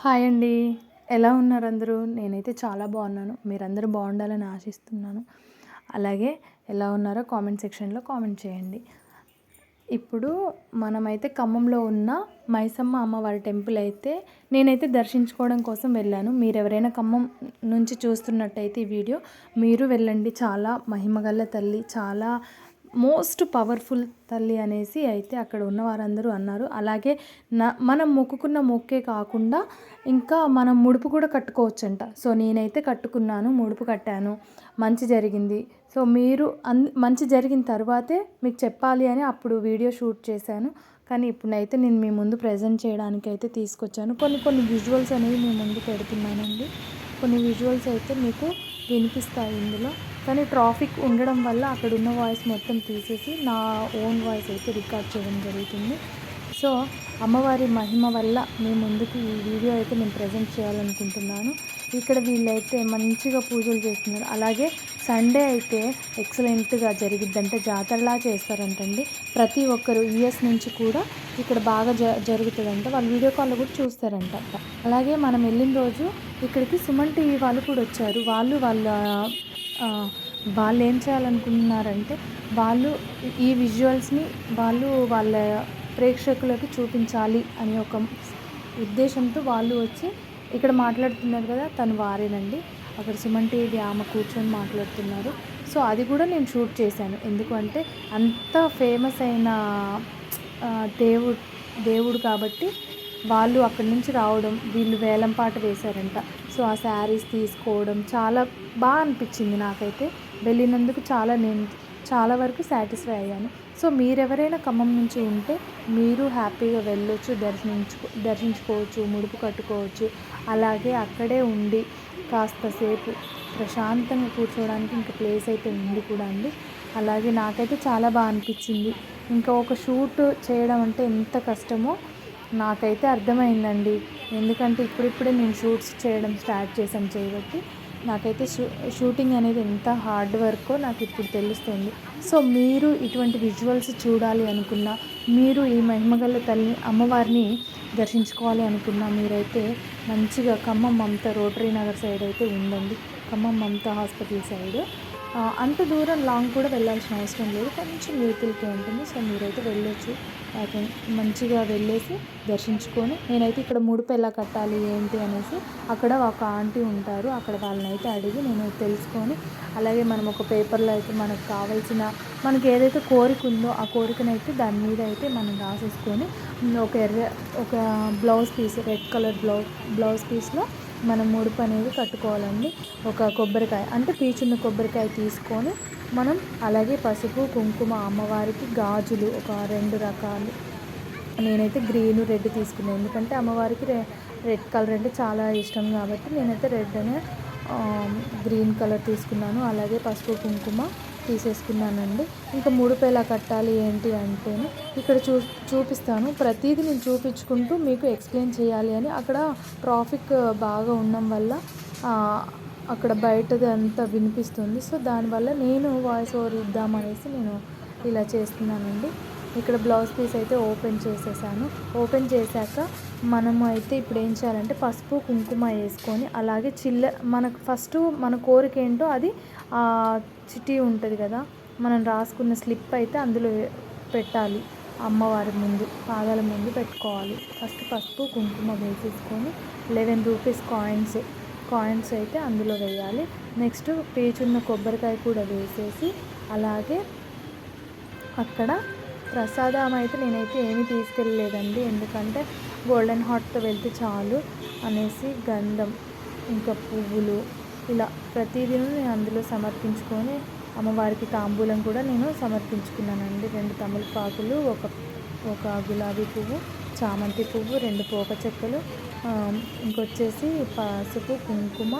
Hi అండి. ఎలా ఉన్నారు అందరూ? నేనైతే చాలా బాగున్నాను. మీరందరూ బాగుండాలని ఆశిస్తున్నాను. అలాగే ఎలా ఉన్నారో కామెంట్ సెక్షన్‌లో కామెంట్ చేయండి. ఇప్పుడు మనమైతే ఖమ్మంలో ఉన్న మైసమ్మ అమ్మవారి టెంపుల్ అయితే నేనైతే దర్శించుకోవడం కోసం వెళ్ళాను. మీరెవరైనా ఖమ్మం నుంచి చూస్తున్నట్టయితే ఈ వీడియో మీరు వెళ్ళండి. చాలా మహిమగల తల్లి, చాలా మోస్ట్ పవర్ఫుల్ తల్లి అనేసి అయితే అక్కడ ఉన్న వారందరూ అన్నారు. అలాగే మనం మొక్కుకున్న మొక్కే కాకుండా ఇంకా మనం ముడుపు కూడా కట్టుకోవచ్చంట. సో నేనైతే కట్టుకున్నాను, ముడుపు కట్టాను, మంచి జరిగింది. సో మీరు మంచి జరిగిన తర్వాతే మీకు చెప్పాలి అని అప్పుడు వీడియో షూట్ చేశాను. కానీ ఇప్పుడైతే నేను మీ ముందు ప్రజెంట్ చేయడానికి అయితే తీసుకొచ్చాను. కొన్ని విజువల్స్ అనేవి మీ ముందు పెడుతున్నానండి. కొన్ని విజువల్స్ అయితే మీకు వినిపిస్తాయి ఇందులో. కానీ ట్రాఫిక్ ఉండడం వల్ల అక్కడ ఉన్న వాయిస్ మొత్తం తీసేసి నా ఓన్ వాయిస్ అయితే రికార్డ్ చేయడం జరుగుతుంది. సో అమ్మవారి మహిమ వల్ల మీ ముందుకు ఈ వీడియో అయితే నేను ప్రజెంట్ చేయాలనుకుంటున్నాను. ఇక్కడ వీళ్ళైతే మంచిగా పూజలు చేస్తున్నారు. అలాగే సండే అయితే ఎక్సలెంట్గా జరిగిద్దంటే జాతరలా చేస్తారంటండి. ప్రతి ఒక్కరు యూఎస్ నుంచి కూడా ఇక్కడ బాగా జరుగుతుందంట. వాళ్ళు వీడియో కాల్లో కూడా చూస్తారంట. అలాగే మనం వెళ్ళిన రోజు ఇక్కడికి సుమన్ టీవీ వాళ్ళు కూడా వచ్చారు. వాళ్ళు ఏం చేయాలనుకుంటున్నారంటే వాళ్ళు ఈ విజువల్స్ని వాళ్ళ ప్రేక్షకులకు చూపించాలి అని ఒక ఉద్దేశంతో వాళ్ళు వచ్చి ఇక్కడ మాట్లాడుతున్నారు కదా, తను వారేనండి. అక్కడ సుమన్ టీవీ ఆమె కూర్చొని మాట్లాడుతున్నారు. సో అది కూడా నేను షూట్ చేశాను. ఎందుకంటే అంత ఫేమస్ అయిన దేవుడు కాబట్టి వాళ్ళు అక్కడి నుంచి రావడం, వీళ్ళు వేలం పాట వేశారంట. సో ఆ శారీస్ తీసుకోవడం చాలా బాగా అనిపించింది నాకైతే. వెళ్ళినందుకు నేను చాలా వరకు సాటిస్ఫై అయ్యాను. సో మీరెవరైనా ఖమ్మం నుంచి ఉంటే మీరు హ్యాపీగా వెళ్ళొచ్చు, దర్శించుకోవచ్చు, ముడుపు కట్టుకోవచ్చు. అలాగే అక్కడే ఉండి కాస్తసేపు ప్రశాంతంగా కూర్చోవడానికి ఇంకా ప్లేస్ అయితే ఉంది కూడా అండి. అలాగే నాకైతే చాలా బాగా అనిపించింది. ఇంకా ఒక షూట్ చేయడం అంటే ఎంత కష్టమో నాకైతే అర్థమైందండి. ఎందుకంటే ఇప్పుడిప్పుడే నేను షూట్స్ చేయడం స్టార్ట్ చేశాను చేయబట్టి నాకైతే షూటింగ్ అనేది ఎంత హార్డ్ వర్కో నాకు ఇప్పుడు తెలుస్తుంది. సో మీరు ఇటువంటి విజువల్స్ చూడాలి అనుకున్నా, మీరు ఈ మహిమగల తల్లి అమ్మవారిని దర్శించుకోవాలి అనుకున్నా మీరైతే మంచిగా ఖమ్మం మమతా రోటరీ నగర్ సైడ్ అయితే ఉందండి. ఖమ్మం మమతా హాస్పిటల్ సైడ్ అంత దూరం లాంగ్ కూడా వెళ్ళాల్సిన అవసరం లేదు, కొంచెం యూతిల్కే ఉంటుంది. సో మీరైతే వెళ్ళొచ్చు, మంచిగా వెళ్ళేసి దర్శించుకొని. నేనైతే ఇక్కడ ముడుపు ఎలా కట్టాలి ఏంటి అనేసి అక్కడ ఒక ఆంటీ ఉంటారు, అక్కడ వాళ్ళని అయితే అడిగి నేను తెలుసుకొని, అలాగే మనం ఒక పేపర్లో అయితే మనకి ఏదైతే కోరిక ఉందో ఆ కోరికనైతే దాని మీద అయితే మనం రాసేసుకొని ఒక blouse piece, red colour blouse పీస్లో మనం ముడుపు అనేది కట్టుకోవాలండి. ఒక కొబ్బరికాయ అంటే పీచున్న కొబ్బరికాయ తీసుకొని మనం, అలాగే పసుపు కుంకుమ, అమ్మవారికి గాజులు ఒక 2 రకాలు, నేనైతే గ్రీన్ రెడ్ తీసుకున్నాను. ఎందుకంటే అమ్మవారికి రెడ్ కలర్ అంటే చాలా ఇష్టం కాబట్టి నేనైతే రెడ్ అనే గ్రీన్ కలర్ తీసుకున్నాను. అలాగే పసుపు కుంకుమ తీసేసుకున్నానండి. ఇంకా ముడుపు ఎలా కట్టాలి ఏంటి అంటే ఇక్కడ చూపిస్తాను. ప్రతిదీ నేను చూపించుకుంటూ మీకు ఎక్స్ప్లెయిన్ చేయాలి అని అక్కడ ట్రాఫిక్ బాగా ఉండడం వల్ల అక్కడ బయటది అంతా వినిపిస్తుంది. సో దానివల్ల నేను వాయిస్ ఓవర్ ఇద్దామనేసి నేను ఇలా చేస్తున్నానండి. ఇక్కడ బ్లౌజ్ పీస్ అయితే ఓపెన్ చేసేసాను. ఓపెన్ చేశాక మనము అయితే ఇప్పుడు ఏం చేయాలంటే పసుపు కుంకుమ వేసుకొని, అలాగే మనకు ఫస్ట్ మన కోరిక ఏంటో అది చిట్టి ఉంటుంది కదా, మనం రాసుకున్న స్లిప్ అయితే అందులో పెట్టాలి. అమ్మవారి ముందు పాదాల ముందు పెట్టుకోవాలి. ఫస్ట్ పసుపు కుంకుమ వేసేసుకొని 11 రూపీస్ కాయిన్స్ అయితే అందులో వేయాలి. నెక్స్ట్ పీచున్న కొబ్బరికాయ కూడా వేసేసి, అలాగే అక్కడ ప్రసాదం అయితే నేనైతే ఏమీ తీసుకెళ్ళలేదండి. ఎందుకంటే గోల్డెన్ హార్ట్తో వెళ్తే చాలు అనేసి గంధం ఇంకా పువ్వులు ఇలా ప్రతిదీ నేను అందులో సమర్పించుకొని, అమ్మవారికి తాంబూలం కూడా నేను సమర్పించుకున్నానండి. 2 తమలపాకులు, ఒక గులాబీ పువ్వు, చామంతి పువ్వు, 2 పోక చెక్కలు, ఇంకొచ్చేసి పసుపు కుంకుమ,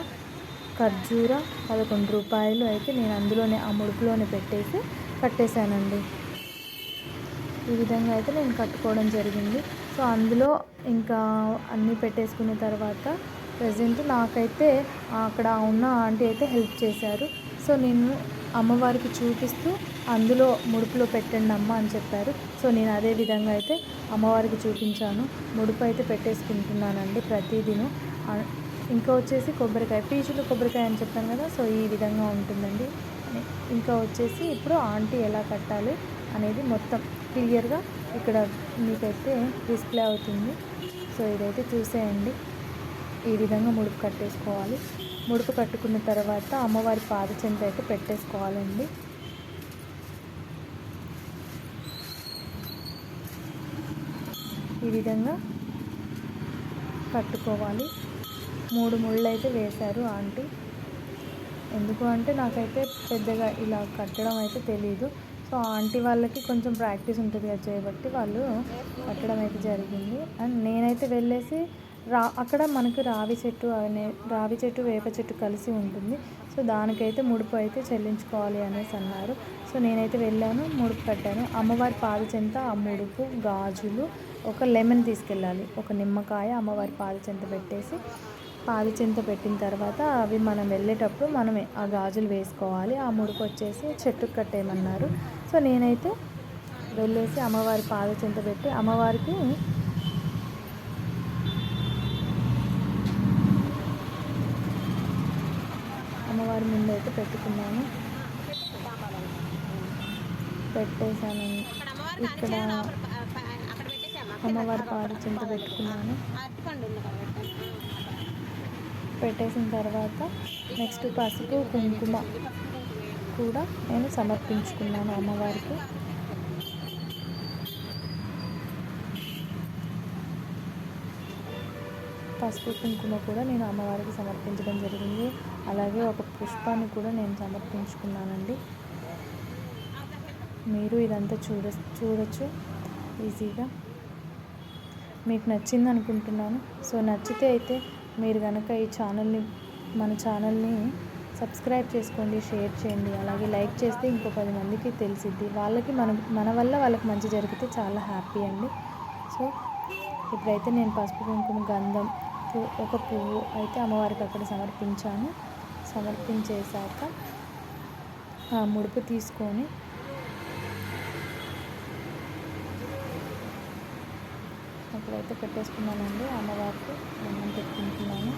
ఖర్జూర 11 రూపాయలు అయితే నేను అందులోనే ఆ ముడుపులోనే కట్టేశానండి. ఈ విధంగా అయితే నేను కట్టుకోవడం జరిగింది. సో అందులో ఇంకా అన్నీ పెట్టేసుకున్న తర్వాత ప్రజెంట్ నాకైతే అక్కడ ఉన్న ఆంటీ అయితే హెల్ప్ చేశారు. సో నేను అమ్మవారికి చూపిస్తూ అందులో ముడుపులో పెట్టండి అమ్మ అని చెప్పారు. సో నేను అదే విధంగా అయితే అమ్మవారికి చూపించాను. ముడుపు అయితే పెట్టేసుకుంటున్నానండి ప్రతిదినం. ఇంకా వచ్చేసి కొబ్బరికాయ, పీచులు కొబ్బరికాయ అని చెప్పాను కదా, సో ఈ విధంగా ఉంటుందండి. ఇంకా వచ్చేసి ఇప్పుడు ఆంటీ ఎలా కట్టాలి అనేది మొత్తం క్లియర్గా ఇక్కడ మీకైతే డిస్ప్లే అవుతుంది. సో ఇదైతే చూసేయండి. ఈ విధంగా ముడుపు కట్టేసుకోవాలి. ముడుపు కట్టుకున్న తర్వాత అమ్మవారి పాదచెంత అయితే పెట్టేసుకోవాలండి. ఈ విధంగా కట్టుకోవాలి. 3 ముళ్ళు అయితే వేశారు ఆంటీ. ఎందుకు అంటే నాకైతే పెద్దగా ఇలా కట్టడం అయితే తెలీదు. సో ఆంటీ వాళ్ళకి కొంచెం ప్రాక్టీస్ ఉంటుంది కదా చేయబట్టి వాళ్ళు కట్టడం అయితే జరిగింది. అండ్ నేనైతే వెళ్ళేసి అక్కడ మనకు రావి చెట్టు వేప చెట్టు కలిసి ఉంటుంది. సో దానికైతే ముడుపు అయితే చెల్లించుకోవాలి అనేసి అన్నారు. సో నేనైతే వెళ్ళాను, ముడుపు కట్టాను. అమ్మవారి పాదచెంత, ఆ ముడుపు, గాజులు, ఒక లెమన్ తీసుకెళ్ళాలి, ఒక నిమ్మకాయ అమ్మవారి పాదచెంత పెట్టేసి, పాదచెంత పెట్టిన తర్వాత అవి మనం వెళ్ళేటప్పుడు మనమే ఆ గాజులు వేసుకోవాలి. ఆ ముడుపు వచ్చేసి చెట్టుకు కట్టేయమన్నారు. సో నేనైతే వెళ్ళేసి అమ్మవారి పాదచెంత పెట్టి అమ్మవారికి అమ్మవారి ముందు అయితే పెట్టుకున్నాను, పెట్టేశాను. ఇక్కడ అమ్మవారి పాదచెంత పెట్టుకున్నాను. పెట్టేసిన తర్వాత నెక్స్ట్ పసుపు కుంకుమ కూడా నేను సమర్పించుకున్నాను అమ్మవారికి. పసుపు కుంకుమ కూడా నేను అమ్మవారికి సమర్పించడం జరిగింది. అలాగే ఒక పుష్పాన్ని కూడా నేను సమర్పించుకున్నానండి. మీరు ఇదంతా చూడొచ్చు ఈజీగా. మీకు నచ్చింది అనుకుంటున్నాను. సో నచ్చితే అయితే మీరు కనుక మన ఛానల్ని సబ్స్క్రైబ్ చేసుకోండి, షేర్ చేయండి. అలాగే లైక్ చేస్తే ఇంకో 10 మందికి తెలిసిద్ది. వాళ్ళకి మన వల్ల వాళ్ళకి మంచి జరిగితే చాలా హ్యాపీ అండి. సో ఇప్పుడైతే నేను పసుపు కుంకుమ గంధం ఒక పువ్వు అయితే అమ్మవారికి అక్కడ సమర్పించేశాక ఆ ముడుపు తీసుకొని అక్కడైతే పెట్టేసుకున్నానండి. అమ్మవారికి దండం పెట్టుకుంటున్నాను.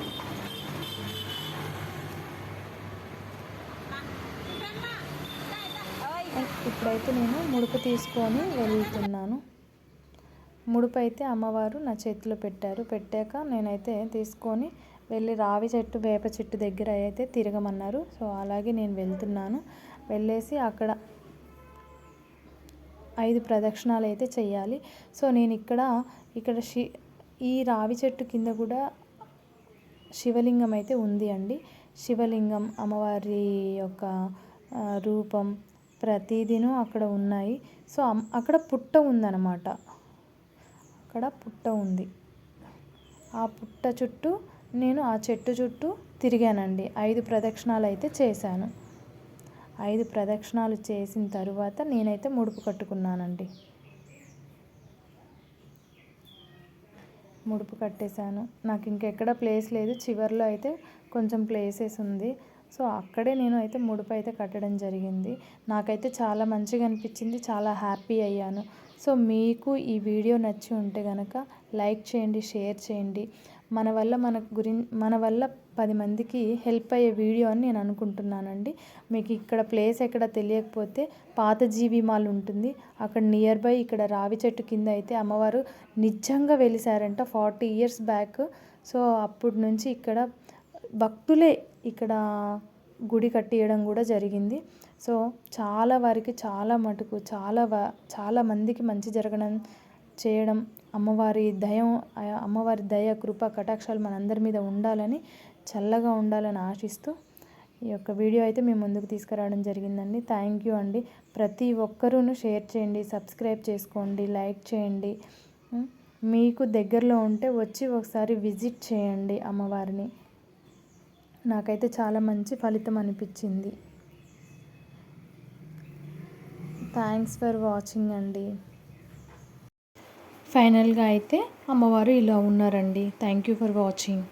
ఇప్పుడైతే నేను ముడుపు తీసుకొని వెళ్తున్నాను. ముడుపు అయితే అమ్మవారు నా చేతిలో పెట్టాక నేనైతే తీసుకొని వెళ్ళి రావి చెట్టు వేప చెట్టు దగ్గర అయితే తిరగమన్నారు. సో అలాగే నేను వెళ్తున్నాను. వెళ్ళేసి అక్కడ 5 ప్రదక్షిణాలు అయితే చెయ్యాలి. సో నేను ఇక్కడ ఈ రావి చెట్టు కింద కూడా శివలింగం అయితే ఉంది అండి. శివలింగం, అమ్మవారి యొక్క రూపం ప్రతిదినం అక్కడ ఉన్నాయి. సో అక్కడ పుట్ట ఉందన్నమాట. అక్కడ పుట్ట ఉంది. ఆ పుట్ట చుట్టూ నేను ఆ చెట్టు చుట్టూ తిరిగానండి. 5 ప్రదక్షిణాలు అయితే చేశాను. 5 ప్రదక్షిణాలు చేసిన తర్వాత నేనైతే ముడుపు కట్టుకున్నానండి. ముడుపు కట్టేశాను. నాకు ఇంకెక్కడ ప్లేస్ లేదు. చివర్లో అయితే కొంచెం ప్లేసెస్ ఉంది. సో అక్కడే నేను అయితే ముడుపు అయితే కట్టడం జరిగింది. నాకైతే చాలా మంచిగా అనిపించింది, చాలా హ్యాపీ అయ్యాను. సో మీకు ఈ వీడియో నచ్చి ఉంటే కనుక లైక్ చేయండి, షేర్ చేయండి. మన వల్ల 10 మందికి హెల్ప్ అయ్యే వీడియో అని నేను అనుకుంటున్నానండి. మీకు ఇక్కడ ప్లేస్ ఎక్కడ తెలియకపోతే పాత జీవి మాల్ ఉంటుంది, అక్కడ నియర్ బై ఇక్కడ రావి చెట్టు కింద అయితే అమ్మవారు నిజంగా వెలిసారంట 40 years బ్యాక్. సో అప్పటి నుంచి ఇక్కడ భక్తులే ఇక్కడ గుడి కట్టియడం కూడా జరిగింది. సో చాలా వారికి చాలా మటుకు చాలా మందికి మంచి చేయడం అమ్మవారి దయ కృప కటాక్షాలు మనందరి మీద ఉండాలని, చల్లగా ఉండాలని ఆశిస్తూ ఈ యొక్క వీడియో అయితే మేము ముందుకు తీసుకురావడం జరిగిందండి. థ్యాంక్ యూ అండి. ప్రతి ఒక్కరూను షేర్ చేయండి, సబ్స్క్రైబ్ చేసుకోండి, లైక్ చేయండి. మీకు దగ్గరలో ఉంటే వచ్చి ఒకసారి విజిట్ చేయండి అమ్మవారిని. నాకైతే చాలా మంచి ఫలితం అనిపించింది. థ్యాంక్స్ ఫర్ వాచింగ్ అండి. ఫైనల్గా అయితే అమ్మవారు ఇలా ఉన్నారండి. Thank you for watching.